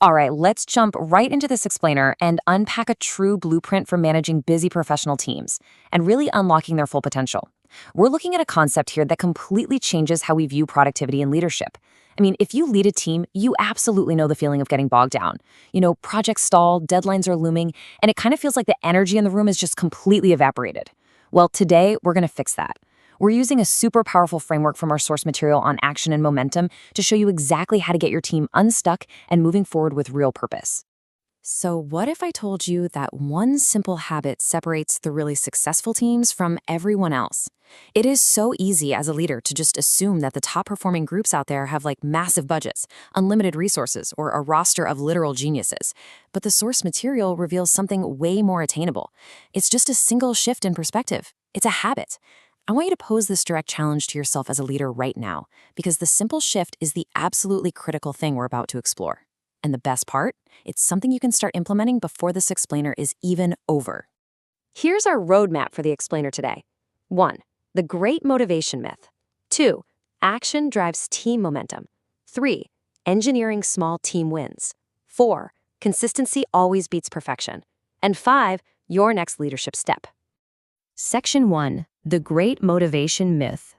All right, let's jump right into this explainer and unpack a true blueprint for managing busy professional teams and really unlocking their full potential. We're looking at a concept here that completely changes how we view productivity and leadership. I mean, if you lead a team, you absolutely know the feeling of getting bogged down. Projects stall, deadlines are looming, and it kind of feels like the energy in the room is just completely evaporated. Well, today we're going to fix that. We're using a super powerful framework from our source material on action and momentum to show you exactly how to get your team unstuck and moving forward with real purpose. So, what if I told you that one simple habit separates the really successful teams from everyone else? It is so easy as a leader to just assume that the top performing groups out there have like massive budgets, unlimited resources, or a roster of literal geniuses. But the source material reveals something way more attainable. It's just a single shift in perspective. It's a habit. I want you to pose this direct challenge to yourself as a leader right now, because the simple shift is the absolutely critical thing we're about to explore. And the best part? It's something you can start implementing before this explainer is even over. Here's our roadmap for the explainer today. 1. The great motivation myth. 2. Action drives team momentum. 3. Engineering small team wins. 4. Consistency always beats perfection. And 5. Your next leadership step. Section 1. The Great Motivation Myth.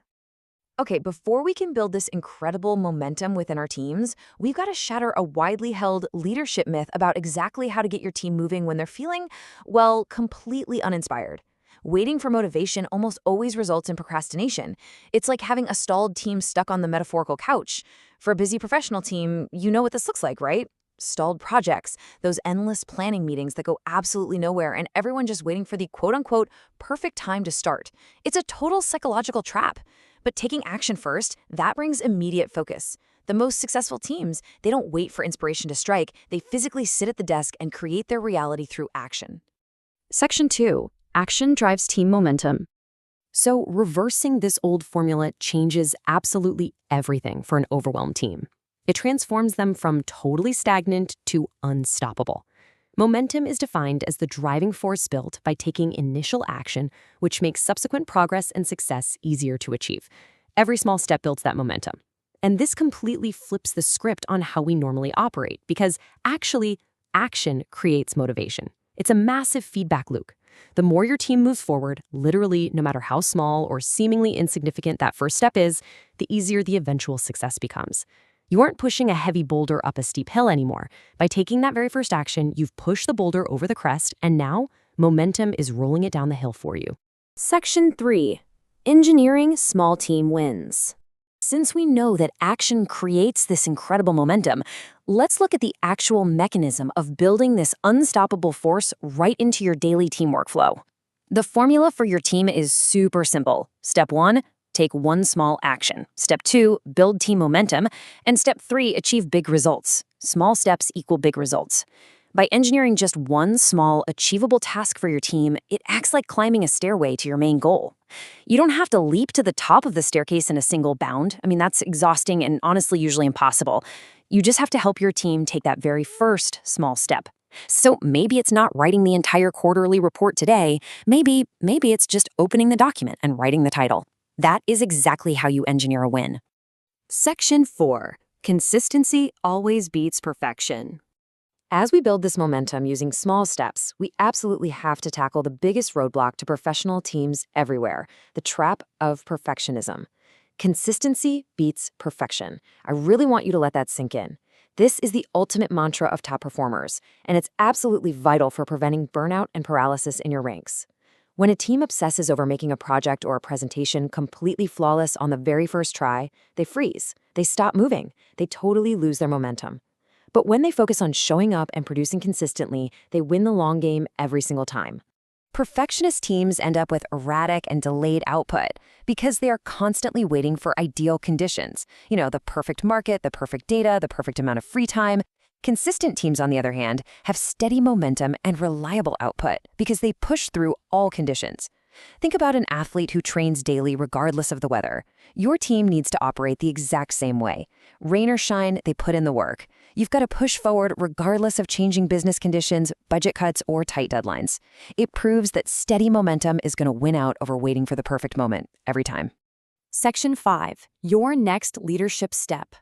Okay, before we can build this incredible momentum within our teams, we've got to shatter a widely held leadership myth about exactly how to get your team moving when they're feeling, well, completely uninspired. Waiting for motivation almost always results in procrastination. It's like having a stalled team stuck on the metaphorical couch. For a busy professional team, you know what this looks like, right? Stalled projects, those endless planning meetings that go absolutely nowhere, and everyone just waiting for the quote-unquote perfect time to start. It's a total psychological trap. But taking action first, that brings immediate focus. The most successful teams, they don't wait for inspiration to strike, they physically sit at the desk and create their reality through action. Section 2. Action drives team momentum. So reversing this old formula changes absolutely everything for an overwhelmed team. It transforms them from totally stagnant to unstoppable. Momentum is defined as the driving force built by taking initial action, which makes subsequent progress and success easier to achieve. Every small step builds that momentum. And this completely flips the script on how we normally operate, because actually, action creates motivation. It's a massive feedback loop. The more your team moves forward, literally, no matter how small or seemingly insignificant that first step is, the easier the eventual success becomes. You aren't pushing a heavy boulder up a steep hill anymore. By taking that very first action, you've pushed the boulder over the crest, and now momentum is rolling it down the hill for you. Section 3. Engineering small team wins. Since we know that action creates this incredible momentum, let's look at the actual mechanism of building this unstoppable force right into your daily team workflow. The formula for your team is super simple. Step 1. Take one small action. Step 2, build team momentum. And step 3, achieve big results. Small steps equal big results. By engineering just one small, achievable task for your team, it acts like climbing a stairway to your main goal. You don't have to leap to the top of the staircase in a single bound. I mean, that's exhausting and honestly usually impossible. You just have to help your team take that very first small step. So maybe it's not writing the entire quarterly report today. Maybe it's just opening the document and writing the title. That is exactly how you engineer a win. Section 4. Consistency always beats perfection. As we build this momentum using small steps, we absolutely have to tackle the biggest roadblock to professional teams everywhere, the trap of perfectionism. Consistency beats perfection. I really want you to let that sink in. This is the ultimate mantra of top performers, and it's absolutely vital for preventing burnout and paralysis in your ranks. When a team obsesses over making a project or a presentation completely flawless on the very first try, they freeze. They stop moving. They totally lose their momentum. But when they focus on showing up and producing consistently, they win the long game every single time. Perfectionist teams end up with erratic and delayed output because they are constantly waiting for ideal conditions. The perfect market, the perfect data, the perfect amount of free time. Consistent teams, on the other hand, have steady momentum and reliable output because they push through all conditions. Think about an athlete who trains daily regardless of the weather. Your team needs to operate the exact same way. Rain or shine, they put in the work. You've got to push forward regardless of changing business conditions, budget cuts, or tight deadlines. It proves that steady momentum is going to win out over waiting for the perfect moment every time. Section 5. Your next leadership step.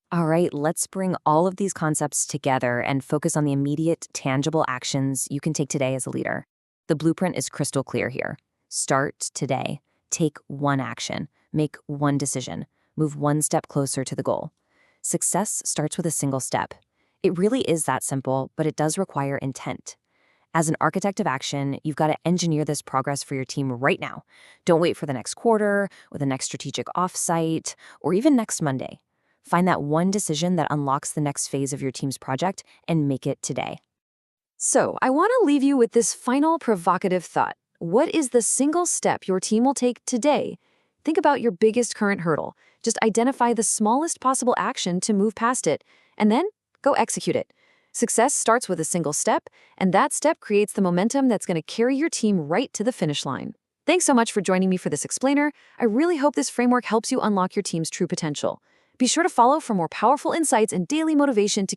All right, let's bring all of these concepts together and focus on the immediate, tangible actions you can take today as a leader. The blueprint is crystal clear here. Start today. Take one action. Make one decision. Move one step closer to the goal. Success starts with a single step. It really is that simple, but it does require intent. As an architect of action, you've got to engineer this progress for your team right now. Don't wait for the next quarter, or the next strategic offsite, or even next Monday. Find that one decision that unlocks the next phase of your team's project and make it today. So, I want to leave you with this final provocative thought. What is the single step your team will take today? Think about your biggest current hurdle. Just identify the smallest possible action to move past it, and then go execute it. Success starts with a single step, and that step creates the momentum that's going to carry your team right to the finish line. Thanks so much for joining me for this explainer. I really hope this framework helps you unlock your team's true potential. Be sure to follow for more powerful insights and daily motivation to